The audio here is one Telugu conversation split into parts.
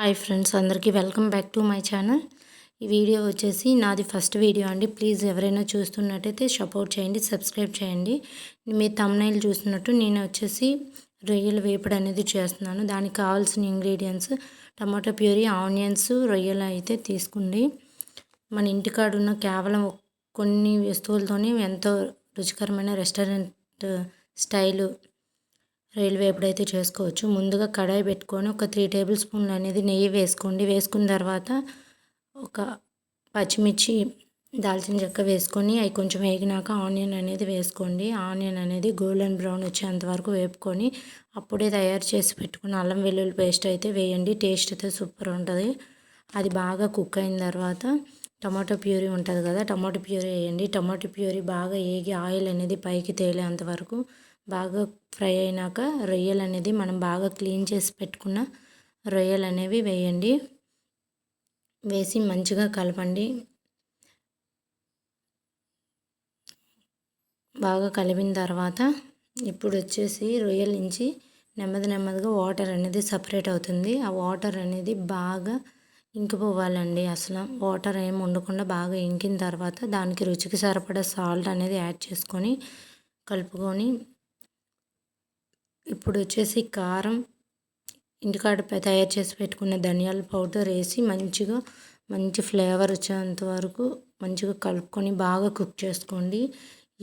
హాయ్ ఫ్రెండ్స్, అందరికీ welcome back to my channel. ఈ వీడియో వచ్చేసి నాది ఫస్ట్ వీడియో అండి. ప్లీజ్ ఎవరైనా చూస్తున్నట్టయితే సపోర్ట్ చేయండి, సబ్స్క్రైబ్ చేయండి. మీ థంబ్నెయిల్ చూసినట్టు నేను వచ్చేసి రొయ్యల వేపుడు అనేది చేస్తున్నాను. దానికి కావాల్సిన ఇంగ్రీడియంట్స్ టమాటో ప్యూరీ, ఆనియన్స్, రొయ్యలు అయితే తీసుకోండి. మన ఇంటికాడ ఉన్న కేవలం కొన్ని వస్తువులతోనే ఎంతో రుచికరమైన రెస్టారెంట్ స్టైలు రొయ్యల వేపుడు అయితే చేసుకోవచ్చు. ముందుగా కడాయి పెట్టుకొని ఒక 3 టేబుల్ స్పూన్లు అనేది నెయ్యి వేసుకోండి. వేసుకున్న తర్వాత ఒక పచ్చిమిర్చి, దాల్చిన చెక్క వేసుకొని అవి కొంచెం వేగినాక ఆనియన్ అనేది వేసుకోండి. ఆనియన్ అనేది గోల్డెన్ బ్రౌన్ వచ్చేంత వరకు వేపుకొని అప్పుడే తయారు చేసి పెట్టుకున్న అల్లం వెల్లుల్లి పేస్ట్ అయితే వేయండి. టేస్ట్ అయితే సూపర్ ఉంటుంది. అది బాగా కుక్ అయిన తర్వాత టమాటో ప్యూరీ ఉంటుంది కదా, టమాటో ప్యూరీ వేయండి. టమాటో ప్యూరీ బాగా వేగి ఆయిల్ అనేది పైకి తేలేంత వరకు బాగా ఫ్రై అయినాక రొయ్యలు అనేది మనం బాగా క్లీన్ చేసి పెట్టుకున్న రొయ్యలు అనేవి వేయండి. వేసి మంచిగా కలపండి. బాగా కలిపిన తర్వాత ఇప్పుడు వచ్చేసి రొయ్యల నుంచి నెమ్మదిగా వాటర్ అనేది సపరేట్ అవుతుంది. ఆ వాటర్ అనేది బాగా ఇంకిపోవాలండి. అసలు వాటర్ ఏమి ఉండకుండా బాగా ఇంకిన తర్వాత దానికి రుచికి సరిపడా సాల్ట్ అనేది యాడ్ చేసుకొని కలుపుకొని ఇప్పుడు వచ్చేసి కారం, ఇంటికాడ తయారు చేసి పెట్టుకున్న ధనియాల పౌడర్ వేసి మంచి ఫ్లేవర్ వచ్చేంత వరకు మంచిగా కలుపుకొని బాగా కుక్ చేసుకోండి.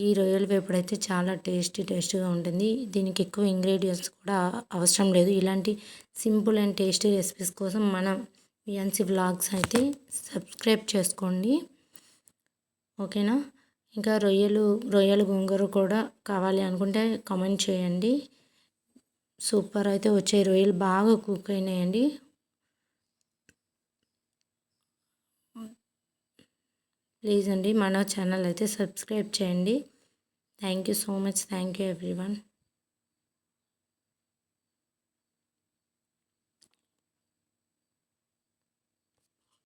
ఈ రొయ్యల వేపుడు అయితే చాలా టేస్టీగా ఉంటుంది. దీనికి ఎక్కువ ఇంగ్రీడియంట్స్ కూడా అవసరం లేదు. ఇలాంటి సింపుల్ అండ్ టేస్టీ రెసిపీస్ కోసం మన విఎన్సి వ్లాగ్స్ అయితే సబ్స్క్రైబ్ చేసుకోండి. ఓకేనా? ఇంకా రొయ్యలు గోంగూర కూడా కావాలి అనుకుంటే కామెంట్ చేయండి. సూపర్ అయితే వచ్చాయి. రొయ్యలు బాగా కుక్ అయినాయండి. ప్లీజ్ అండి మన ఛానల్ అయితే సబ్స్క్రైబ్ చేయండి. Thank you so much. Thank you everyone.